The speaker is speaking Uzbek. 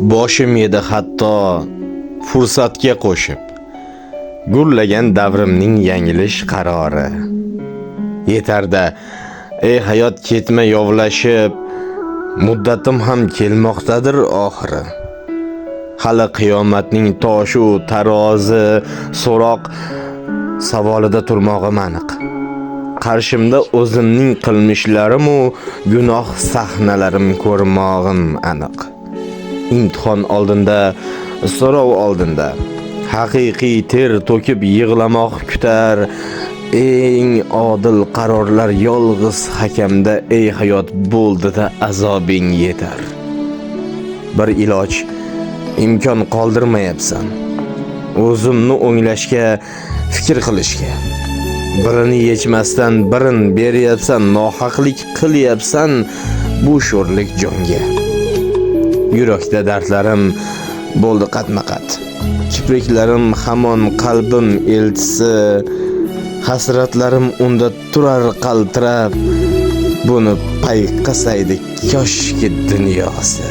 Boshim edi hatto fursatga qo'shib, gurlagan davrimning yanglish qarori. Yetarda, ey hayot ketma yovlashib, muddatim ham kelmoqdadir oxiri. Hali qiyomatning toshu tarozi so'roq savolida turmog'im aniq. Qarshimda o'zimning qilmishlarim u gunoh sahnalarim ko'rmog'im aniq. Imtihon oldinda, so'rov oldinda haqiqiy ter to'kib yig'lamoq kutar. Eng odil qarorlar yolg'iz hakamda, ey hayot bo'ldida azobing yetar. Bir iloj imkon qoldirmayapsan, o'zimni o'nglashga, fikr qilishga. Birini yechmasdan birin beryapsan, nohaqlik qilyapsan bu sho'rlik jonga. Yurakda dardlarim bo'ldi qatma-qat, kipriklarim hamon qalbim elchisi. Hasratlarim unda turar qaltirab, buni payqasaydi koshki dunyosi.